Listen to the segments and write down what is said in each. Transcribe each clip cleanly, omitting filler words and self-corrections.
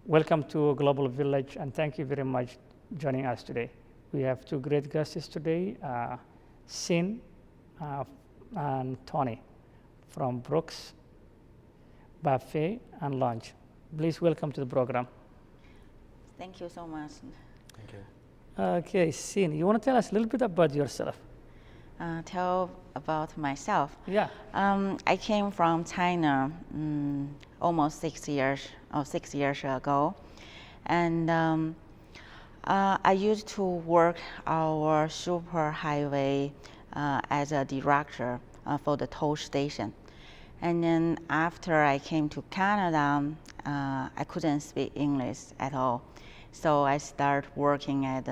Welcome to Global Village, and thank you very much joining us today. We have two great guests today, Sin and Tony from Brooks Buffet and Lounge. Please welcome to the program. Thank you so much. Thank you. Okay, Sin, you want to tell us a little bit about yourself? Tell about myself. Yeah. I came from China almost 6 years ago, and I used to work our superhighway as a director for the toll station. And then after I came to Canada, I couldn't speak English at all. So I started working as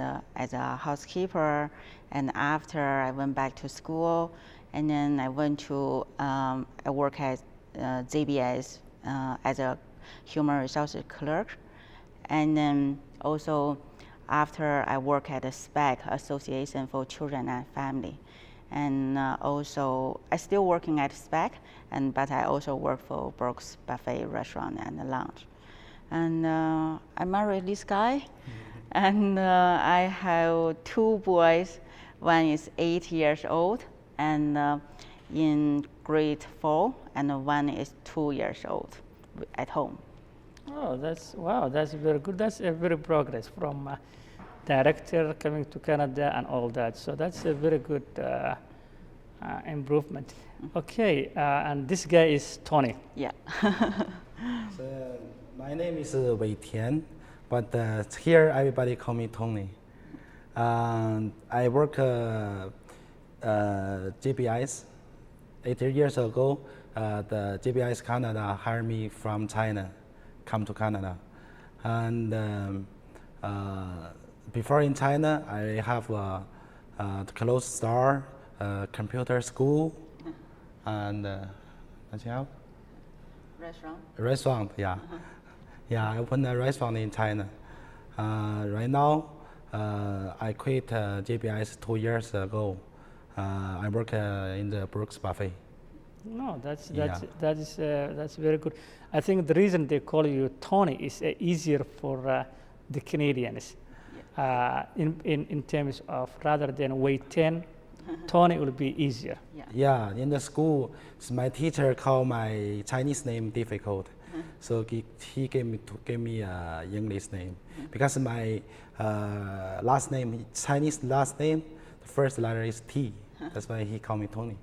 a housekeeper, and after I went back to school, and then I went to, I work at JBS as a human resources clerk. And then also after I work at the SPAC, Association for Children and Family. And also, I still working at SPAC, but I also work for Brooks Buffet Restaurant and Lounge. And I married this guy, and I have two boys. One is 8 years old and in grade 4, and one is 2 years old at home. Oh, that's very good. That's a very progress from director coming to Canada and all that. So that's a very good improvement. Okay, and this guy is Tony. Yeah. So, my name is Wei Tian, but here everybody call me Tony. I work JBIS. 8 years ago, the JBIS Canada hired me from China, come to Canada. And before in China, I have a clothes store, computer school, and nothing else? Restaurant, yeah. Yeah, I opened a restaurant in China. Right now, I quit JBIS 2 years ago. I work in the Brooks Buffet. No, that's very good. I think the reason they call you Tony is easier for the Canadians. In terms of rather than Wei Tian, Tony will be easier. Yeah, in the school, my teacher called my Chinese name difficult. So he gave me an English name. Because my last name, Chinese last name, the first letter is T. That's why he called me Tony.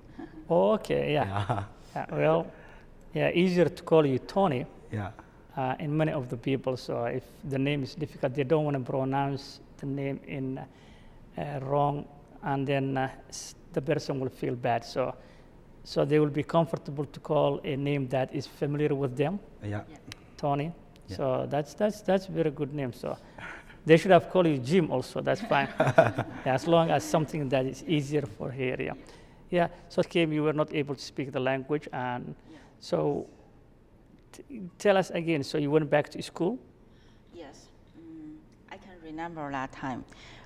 Okay, yeah. Well, yeah, easier to call you Tony. Yeah. In many of the people, so if the name is difficult, they don't want to pronounce the name in wrong, and then the person will feel bad. So they will be comfortable to call a name that is familiar with them. Yeah. Tony. Yeah. So that's very good name. So they should have called you Jim also. That's fine. As long as something that is easier for here. Yeah. Yeah. So Kim, you were not able to speak the language, and so tell us again. So you went back to school? Yes, I can remember that time.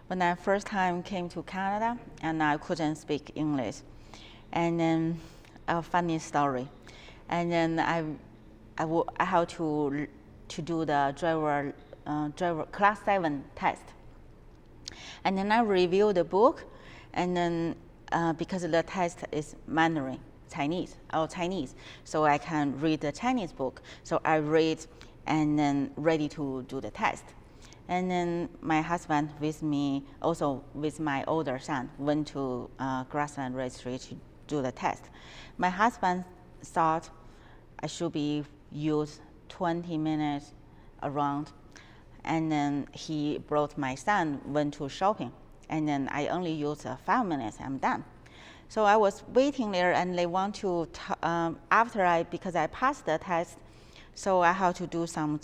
When I first time came to Canada and I couldn't speak English. And then a funny story. And then I had to do the driver class 7 test. And then I reviewed the book, and then because the test is Mandarin, Chinese, so I can read the Chinese book. So I read and then ready to do the test. And then my husband with me, also with my older son, went to Grassland Registry to do the test. My husband thought I should be used 20 minutes around, and then he brought my son, went to shopping, and then I only used 5 minutes, I'm done. So I was waiting there, and they want to, because I passed the test, so I had to do some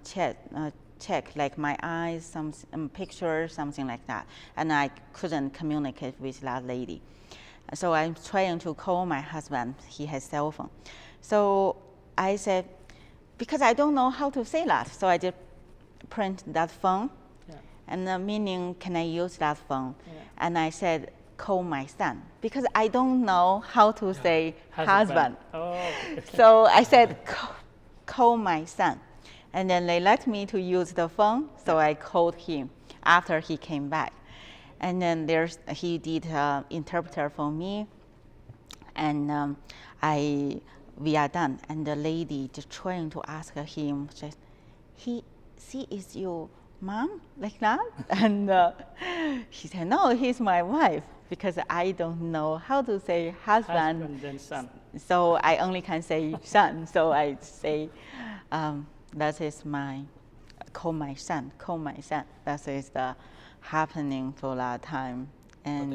check, like my eyes, some pictures, something like that. And I couldn't communicate with that lady. So I'm trying to call my husband, he has cell phone. So I said, because I don't know how to say that, so I just print that phone, and the meaning, can I use that phone? And I said, call my son, because I don't know how to say husband. Oh. So I said, call my son. And then they let me to use the phone, so I called him after he came back. And then he did interpreter for me, and we are done. And the lady just trying to ask him, said, she is your mom like that? And he said, no, he's my wife, because I don't know how to say husband. Husband and son. So I only can say son. So I say, that is call my son. That is the happening for that time. And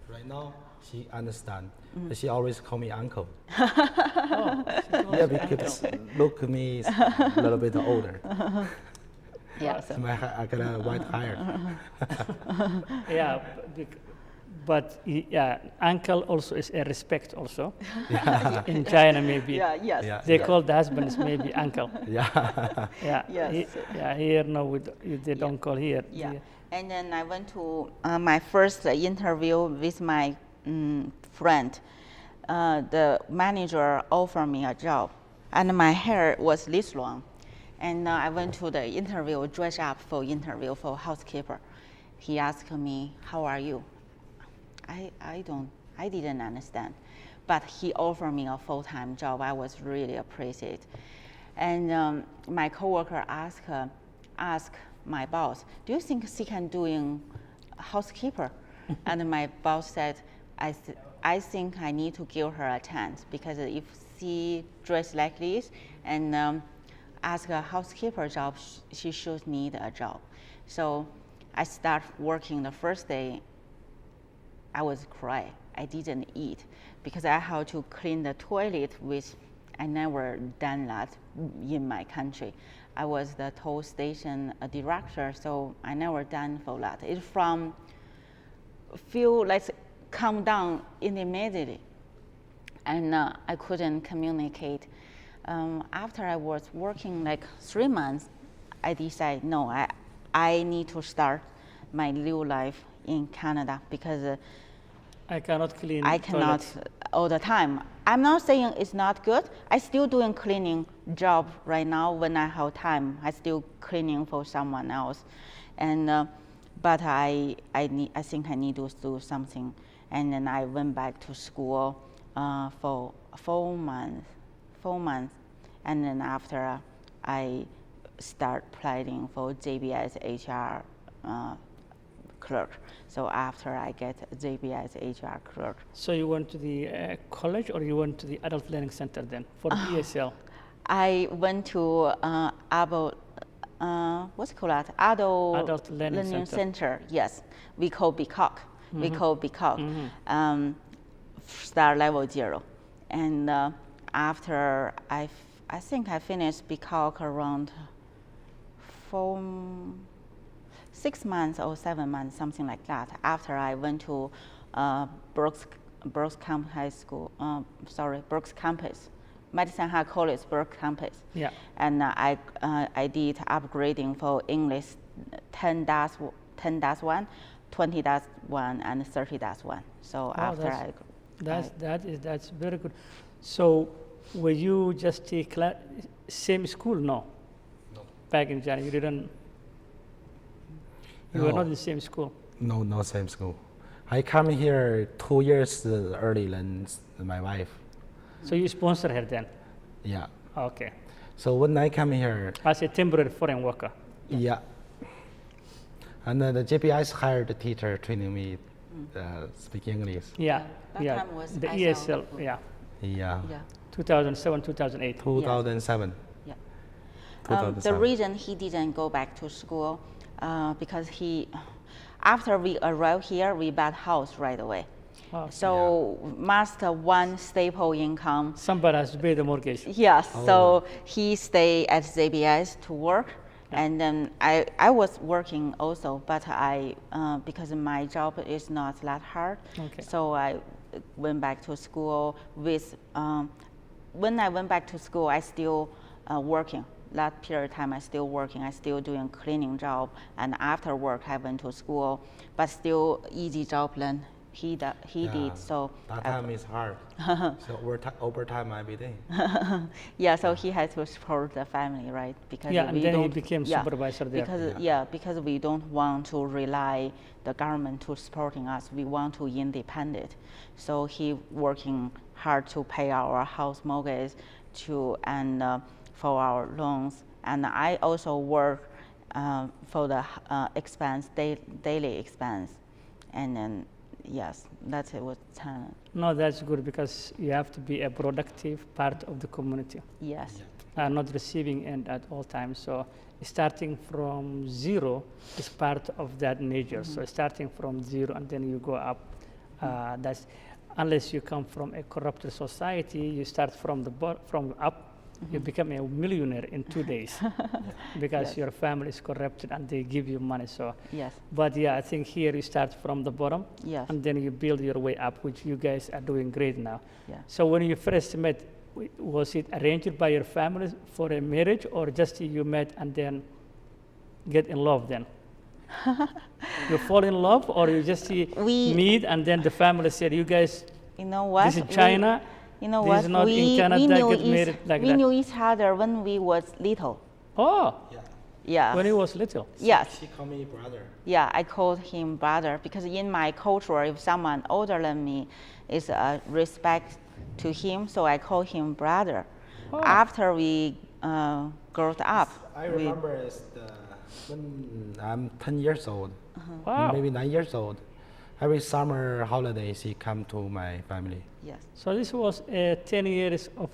But right now, she understands. She always call me uncle. Oh, Yeah, because look me a little bit older. yeah, so, I got a white hair. yeah, but yeah, uncle also is a respect also. In China maybe. yeah, yes. Yeah. They call the husbands maybe uncle. Yeah. Yeah. Yes. Here no, they don't call here. Yeah. And then I went to my first interview with my friend. The manager offered me a job, and my hair was this long. And I went to the interview, dressed up for interview for housekeeper. He asked me, "How are you?" I didn't understand, but he offered me a full-time job. I was really appreciated. And my coworker asked my boss, "Do you think she can do housekeeper?" And my boss said, I think I need to give her a chance, because if she dressed like this and ask a housekeeper job, she should need a job. So I start working the first day. I was crying. I didn't eat because I had to clean the toilet, which I never done that in my country. I was the toll station director, so I never done for that. It from feel like calm down immediately, and I couldn't communicate. After I was working like 3 months, I decided no, I need to start my new life in Canada, because I cannot clean. I cannot toilets. all the time. I'm not saying it's not good. I still doing cleaning job right now when I have time. I still cleaning for someone else, and but I think I need to do something. And then I went back to school for 4 months, and then after I start applying for JBS HR clerk. So after I get JBS HR clerk. So you went to the college, or you went to the adult learning center then for ESL? I went to what's it called that? Adult Learning Center. Yes, we call BCOC. We call BCOC. Start level 0, and after I think I finished BCOC around 6 months or 7 months, something like that. After I went to Brooks Campus, Medicine Hat College, Brooks Campus. Yeah. And I did upgrading for English 10-1, 20-1, and 30-1. So after that's very good. So were you just take same school? No. Back in China, you didn't. You were not in the same school. No, not same school. I come here 2 years early than my wife. So you sponsor her then? Yeah. Okay. So when I come here, As a temporary foreign worker. yeah. And then the JPI's hired a teacher training me speak English. Yeah. That yeah. time was the ISL. ESL. Yeah. Yeah. yeah. 2007, 2008. 2007. Yeah. 2007. The reason he didn't go back to school, because after we arrived here, we bought house right away. Oh, So must one stable income. somebody has to pay the mortgage. Yes, so he stayed at ZBS to work, and then I was working also, but because my job is not that hard, Okay. so I went back to school with, when I went back to school, I still working. That period of time, I still working. I still doing cleaning job, and after work, I went to school, but still easy job than he Yeah, did. So that time is hard. So overtime every day. yeah, so he had to support the family, right? Because Yeah, and we then he don't, became yeah, supervisor there. because we don't want to rely the government to supporting us. We want to independent. So he working hard to pay our house mortgage and for our loans. And I also work for the daily expense. And then yes, that's it with talent. No, that's good because you have to be a productive part of the community, Yes. not receiving end at all times. So starting from zero is part of that nature. So starting from zero and then you go up. That's unless you come from a corrupted society, you start from from up. You become a millionaire in 2 days because Yes. your family is corrupted and they give you money. So, Yes. but yeah, I think here you start from the bottom Yes. and then you build your way up, which you guys are doing great now. Yeah. So when you first met, was it arranged by your family for a marriage or just you met and then get in love then? You fall in love or you just meet and then the family said, you guys, You know what? this is China, You know this what? is not in Canada, get married like we that. knew each other when we was little. Oh, Yeah. Yeah. when he was little. Yes. She called me brother. Yeah, I called him brother because in my culture, if someone older than me is respect to him, so I call him brother. Oh. After we grew up, I remember when I'm 10 years old, Wow. maybe 9 years old. Every summer holidays, he come to my family. yes. So this was 10 years of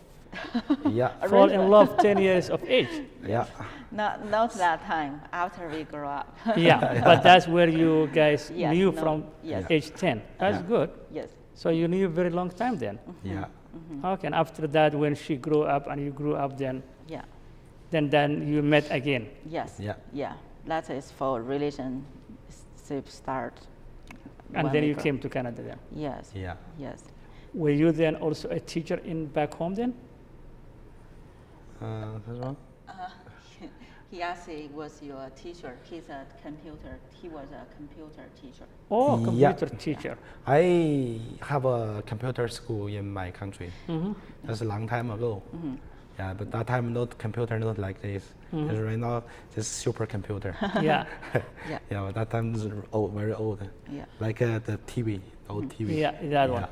Yeah, fall in love, 10 years of age. yeah, Not that time. After we grew up. Yeah, but that's where you guys Yes, knew no, from yes. age 10. That's good. Yes. So you knew a very long time then. yeah. Okay, and after that, when she grew up and you grew up, then Yeah. then you met again. Yes. Yeah. Yeah. That is for relationship start. And when then we you grew- came to Canada then. Yes. Yeah. Yes. Were you then also a teacher in back home then? That's wrong. He actually was your teacher. He was a computer teacher. Oh, Yeah. computer teacher. I have a computer school in my country. That's a long time ago. Yeah, but that time not computer not like this. It's right now just supercomputer. Yeah. Yeah. Yeah, but that time is old, very old. Yeah. Like the TV, old TV. Yeah, that one.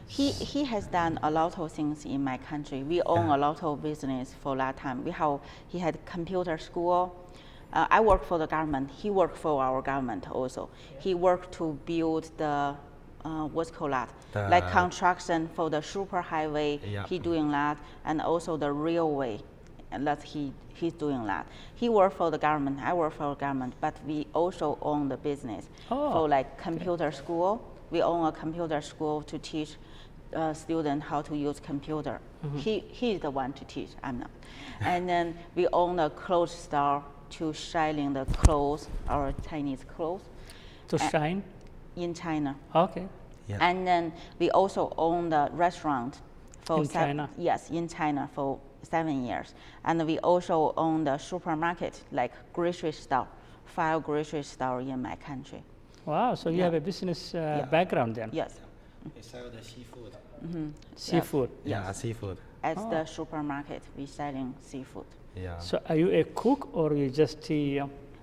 He has done a lot of things in my country. We own a lot of business for that time. He had computer school. I work for the government. He worked for our government also. He worked to build the what's called that, like construction for the super highway. Yeah. He doing that, and also the railway, and that he's doing that. He worked for the government. I work for the government, but we also own the business for like computer school. We own a computer school to teach students how to use computer. He's the one to teach. I'm not. And then we own a clothes store to shining the clothes, our Chinese clothes, To shine? in China. Okay. Yeah. And then we also own the restaurant for In China? Yes, in China for 7 years. And we also own the supermarket, like grocery store, 5 grocery store in my country. Wow, so you have a business background then? Yes, We sell the seafood. Seafood. Yeah, seafood. at the supermarket, we selling seafood. Yeah. So are you a cook or you just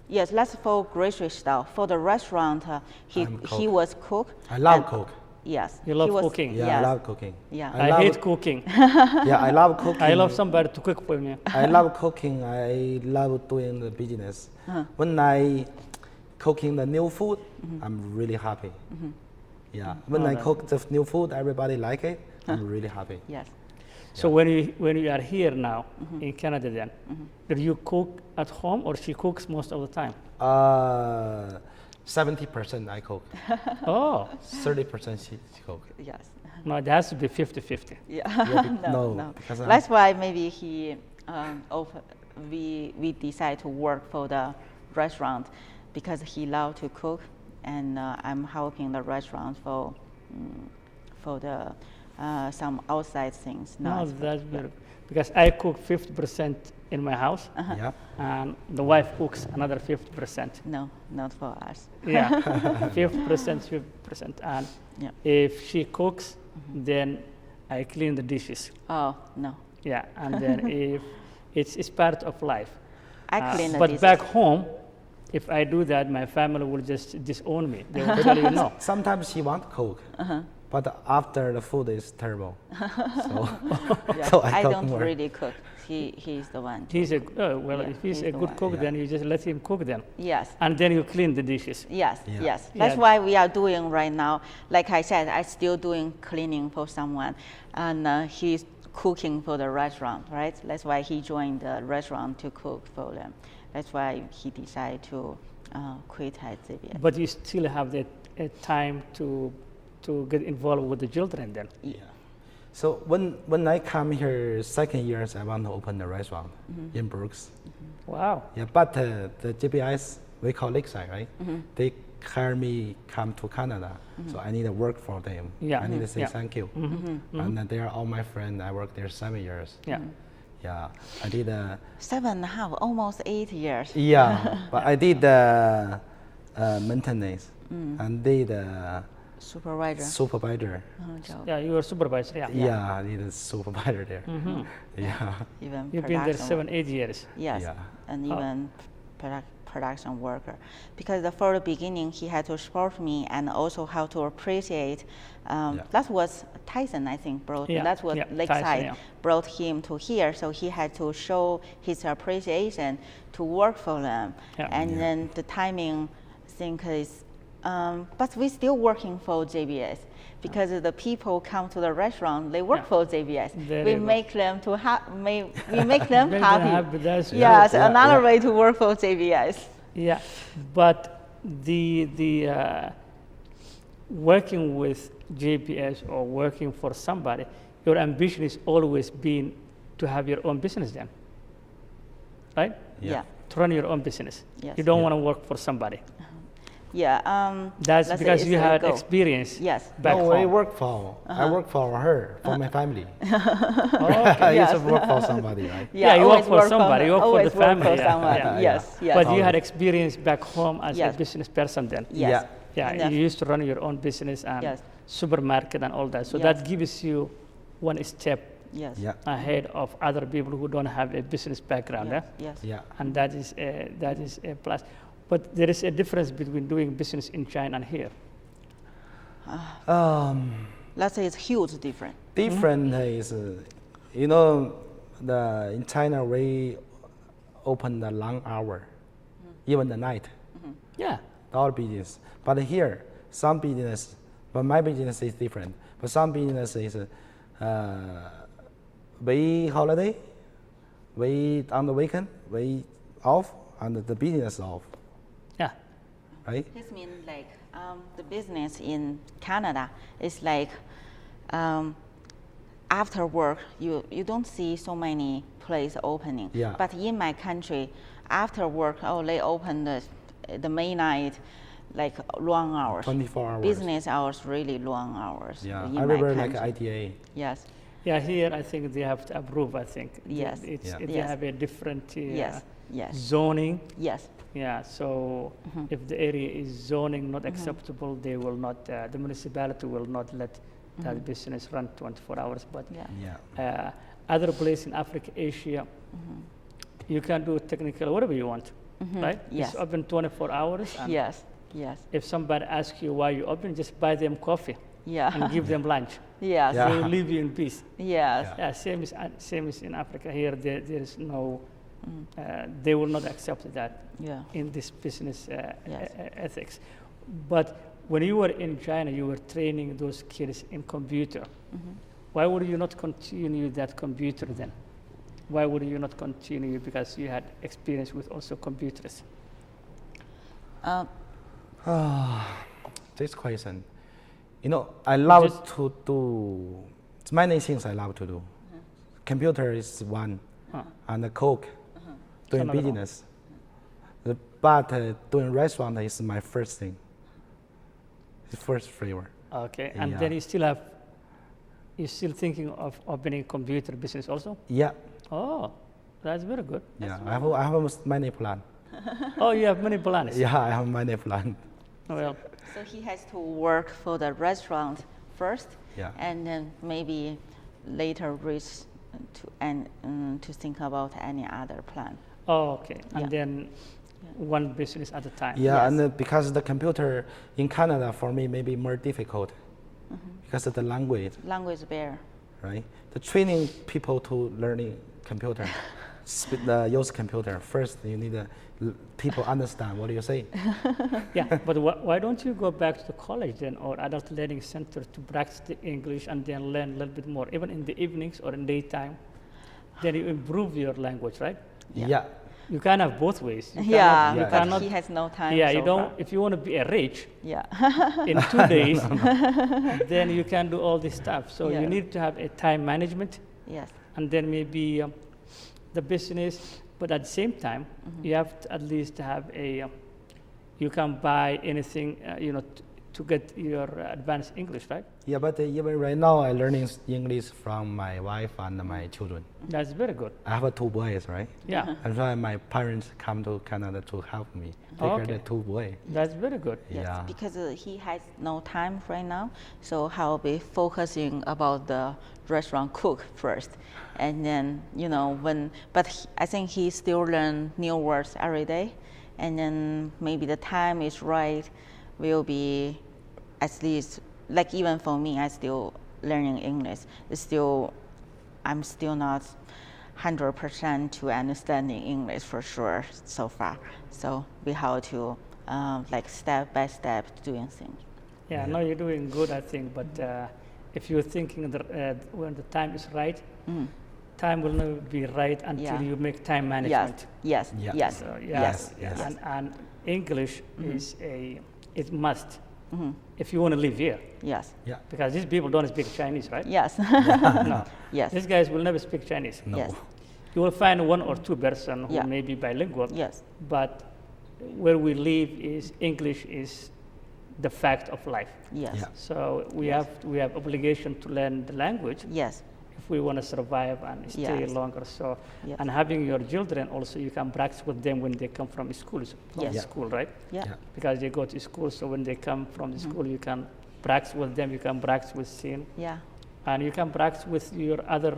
Yes, that's for grocery store. For the restaurant, he I'm cook. was cook. I love and- cook. Yes. You he love was- cooking? Yeah, Yes. I love cooking. Yeah. I love- hate cooking. Yeah, I love cooking. I love somebody to cook for me. I love cooking. I love doing the business. When I cooking the new food, I'm really happy. Yeah. When I that- cook the new food, everybody like it. I'm really happy. Yes. So when you are here now in Canada then, do you cook at home or she cooks most of the time? 70% I cook. Oh, 30% she cook. Yes. no, it has to be 50-50. Yeah. no, because I'm- That's why maybe we decide to work for the restaurant because he loved to cook, and I'm helping the restaurant for some outside things. No, Not that's beautiful. Because I cook 50% in my house, Yeah. and the wife cooks another 50%. no, not for us. Yeah, 50%, 50%. And Yeah. if she cooks, then I clean the dishes. Oh no, Yeah, and then if it's part of life. I clean the But dishes. back home, if I do that, my family will just disown me. They will tell you no. Sometimes she want to cook, but after the food is terrible. So, Yeah, so I cook don't more. really cook. He's the one. He's a well. Yeah, If he's he's a the good one. cook, Yeah. then you just let him cook them, Yes. and then you clean the dishes. Yes, Yeah. yes. Yeah. That's why we are doing right now. Like I said, I'm still doing cleaning for someone, and he's cooking for the restaurant, right? That's why he joined the restaurant to cook for them. That's why he decided to quit at ZBS. But you still have that time to get involved with the children. Then Yeah. So when I come here second years, I want to open a restaurant in Brooks. wow. Yeah, but the GPS we call Lakeside, right? They hire me come to Canada, so I need to work for them. Yeah. I need to say Yeah. thank you. And they are all my friends. I worked there 7 years. Yeah. Yeah, I did. 7.5, almost 8 years. Yeah, but I did maintenance and did Supervisor. supervisor. Job. Yeah, you were supervisor. Yeah. Yeah, I did a supervisor there. Yeah. Even You've been there production 7-8 years. Yes, Yeah. and Oh. even production worker. Because for the beginning, he had to support me and also how to appreciate. Yeah. That was Tyson, I think, brought. Yeah, That's what yeah, Lakeside Tyson, yeah. brought him to here. So he had to show his appreciation to work for them. Yeah. And Yeah. then the timing, I think is. But we're still working for JBS because the people come to the restaurant, they work Yeah. for JBS. There We you go. make them to we make them Make them happy. happy, that's Yes, Yeah, another yeah. way to work for JBS. Yeah, but the working with JPS or working for somebody, your ambition is always been to have your own business then, right? Yeah. To run your own business. Yes. You don't Yeah. want to work for somebody. Yeah. That's let's say because it's you a had goal. experience Yes. back no, I home. work for. I work for her, for my family. Oh, I used to Yes. work for somebody, right? Yeah, you work always for somebody, you work for always the family. Work for yeah, someone. yeah. Yes, yes. But you had Always. experience back home as Yes. a business person then. Yes. Yeah. Yeah, Enough. you used to run your own business and Yes. supermarket and all that. So Yes. that gives you one step Yes. Yeah. ahead of other people who don't have a business background. Yes. Eh? Yes. Yeah. And that is a plus. But there is a difference between doing business in China and here. Let's say it's huge different. Different is, you know, in China we open the long hour, even the night, Yeah. all business. But here, some business, but my business is different. But some business is, we holiday, we on the weekend, we off, and the business off, Yeah. right? This means like the business in Canada is like after work you don't see so many places opening. Yeah. But in my country, after work, they open the midnight, like long hours. 24 hours. Business hours, really long hours. Yeah, in my everywhere like country. ITA. Yes. Yeah, here I think they have to approve, I think. Yes. Yeah. They Yes. have a different Yes. Yes. zoning. Yes. Yeah, so if the area is zoning not acceptable, they will not, the municipality will not let that business run 24 hours. But Yeah. Yeah. other place in Africa, Asia, you can do technical whatever you want, right? Yes. It's open 24 hours. And Yes. Yes. if somebody asks you why you open, just buy them coffee Yeah. and give them lunch. Yes. Yeah. They will leave you in peace. Yes. Yeah, same as in Africa. Here, there is no, they will not accept that Yeah. in this business Yes. ethics. But when you were in China, you were training those kids in computer. Why would you not continue that computer then? Why would you not continue? Because you had experience with also computers. This question, you know, I love Just- to do many things. I love to do. Computer is one, and the cook, doing Another one. business. But doing restaurant is my first thing. The first flavor. Okay, and Yeah. then you still have you're still thinking of opening a computer business also? Yeah, Oh, that's very good. yeah. I have many plans. Oh, you have many plans. Yeah, I have many plans. Well, So he has to work for the restaurant first, Yeah. and then maybe later reach to think about any other plan. oh, okay. And Yeah. then one business at a time. Yeah, Yes. and because the computer in Canada for me may be more difficult because of the language, Language barrier. right? The training people to learning computer, use computer first. You need people understand what you say. Yeah, but why don't you go back to the college then or adult learning center to practice the English and then learn a little bit more, even in the evenings or in daytime? Then you improve your language, right? Yeah, You can have both ways. You Yeah, cannot- you but cannot- he has no time. yeah, so you don't. far. If you want to be a rich Yeah. in 2 days, then you can do all this stuff. So Yeah. you need to have a time management, Yes. and then maybe the business. But at the same time, you have to at least have a. You can buy anything, to get your advanced English, right? yeah. But even right now, I learning English from my wife and my children. That's very good. I have 2 boys, right? Yeah, That's why my parents come to Canada to help me take care of Okay. the 2 boys. that's very good. Yes, Yeah. because he has no time right now, so he'll be focusing about the restaurant cook first, and then I think he still learn new words every day, and then maybe the time is right, will be at least like even for me, I still learning English. I'm still not 100% to understanding English for sure so far. So we have to like step by step doing things. Yeah, no, you're doing good, I think. But if you're thinking when the time is right, time will never be right until Yeah. you make time Yes, management. yes, Yeah. yes, So, yes, yes. And English is it must if you want to live here, yes, Yeah. because these people don't speak Chinese, right? yes, No, yes, these guys will never speak Chinese. No. yes, You will find 1 or 2 person who Yeah. may be bilingual, yes, but where we live is English is the fact of life. yes, Yeah. So we Yes. have obligation to learn the language yes, if we want to survive and stay Yes. longer. So Yes. and having your children also, you can practice with them when they come from Yes. school, right? yeah, Yeah. Because they go to school, so when they come from the school, you can practice with them. You can practice with Sin, yeah, and you can practice with your other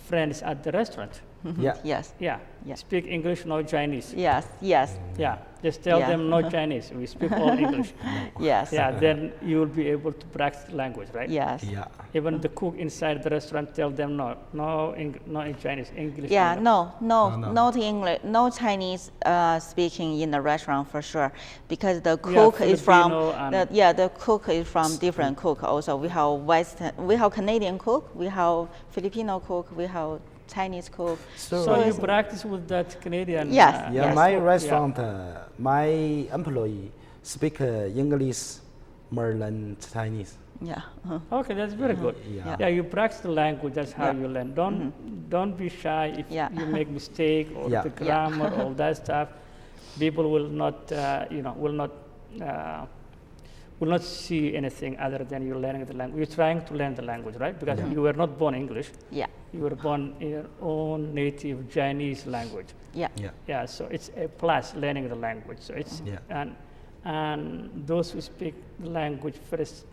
friends at the restaurant. Yeah. yes, Yeah, Yeah. speak English, no Chinese. yes, yes, Yeah, just tell Yeah. them no Chinese. We speak all English. yes, Yeah, then you will be able to practice the language, right? yes. Yeah. Even the cook inside the restaurant tell them no in Chinese, English. Yeah, only. no, No. not English, no Chinese speaking in the restaurant for sure, because the We have cook is from Filipino and- the cook is from different cook. Also, we have Canadian cook, we have Filipino cook, we have Chinese cook. So, So you it's- practice with that Canadian. Yes, yeah, yes. my cook, restaurant, my employee speak English more than Chinese. Yeah, Okay, that's very good. Yeah. Yeah, you practice the language. That's how Yeah. you learn. Don't be shy if Yeah. you make mistake or Yeah. the grammar, all that stuff. People will not, will not see anything other than you learning the language. You're trying to learn the language, right? Because you were not born English. yeah, You were born in your own native Chinese language. yeah, Yeah. Yeah, so it's a plus learning the language. So it's Yeah. and those who speak the language first,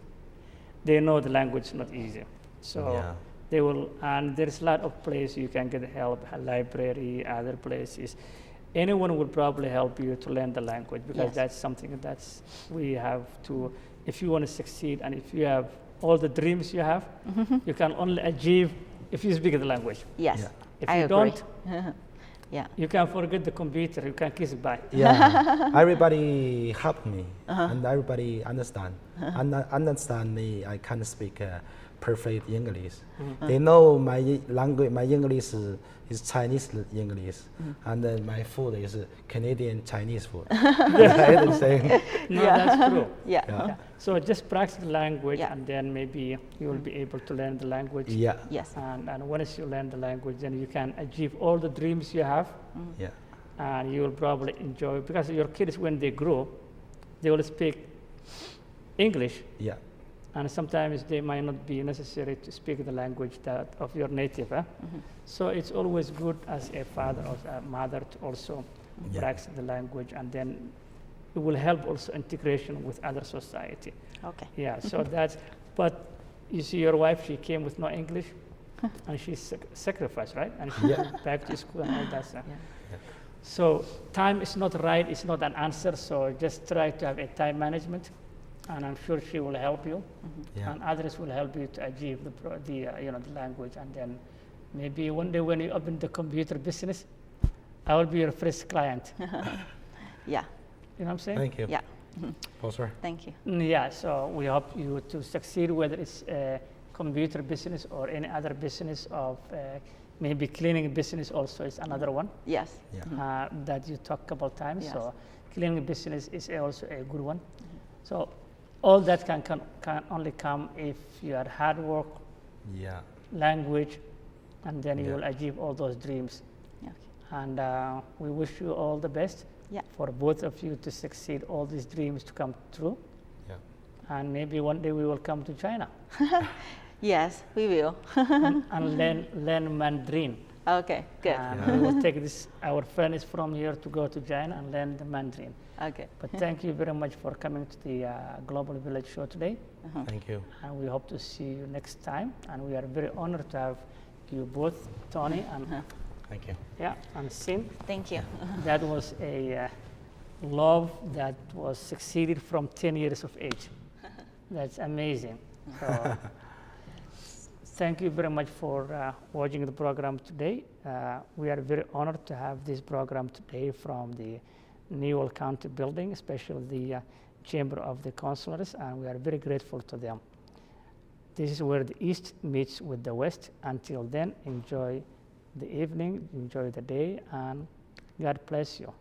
they know the language is not easy. So Yeah. they will, and there's a lot of places you can get help, a library, other places. Anyone will probably help you to learn the language because Yes. that's something that's we have to. If you want to succeed and if you have all the dreams you have, you can only achieve if you speak the language. yes. Yeah. If I you agree. don't, Yeah, you can forget the computer. You can kiss it by. Yeah, everybody help me, and everybody understand. Understand me. I can't speak perfect English. They know my language. My English is Chinese English, and then my food is Canadian Chinese food. It's the same. No, Yeah. that's true. yeah, Yeah. So just practice the language, Yeah. and then maybe you will be able to learn the language. Yeah, yes, And once you learn the language, then you can achieve all the dreams you have, yeah, and you will probably enjoy because your kids, when they grow, they will speak English, yeah, and sometimes they might not be necessary to speak the language that of your native. So it's always good as a father or a mother to also Yeah. practice the language, and then it will help also integration with other society. Okay. Yeah, so that's, but you see your wife, she came with no English, and she sacrificed, right? And she Yeah. went back to school and all that stuff. Yeah. So time is not right, it's not an answer, so just try to have a time management, and I'm sure she will help you, Yeah. and others will help you to achieve the language, and then maybe one day when you open the computer business, I will be your first client. Yeah. You know what I'm saying? Thank you. Yeah. Professor. Thank you. Yeah, so we hope you to succeed, whether it's a computer business or any other business of maybe cleaning business also is another one Yes. Yeah. that you talk about time. Yes. So cleaning business is also a good one. So all that can only come if you are hard work, Yeah. language, and then you Yeah. will achieve all those dreams. Okay. And we wish you all the best Yeah. for both of you to succeed, all these dreams to come true. Yeah. And maybe one day we will come to China Yes, we will. and learn Mandarin. Okay. Good. And Yeah. we will take our friends from here to go to China and learn the Mandarin. Okay. But thank you very much for coming to the Global Village show today. Thank you. And we hope to see you next time. And we are very honored to have you both, Tony and Thank you. and Sim. Thank you. That was a love that was succeeded from 10 years of age. That's amazing. So, thank you very much for watching the program today. We are very honored to have this program today from the Newell County building, especially the Chamber of the Councilors, and we are very grateful to them. This is where the East meets with the West. Until then, enjoy the evening, enjoy the day, and God bless you.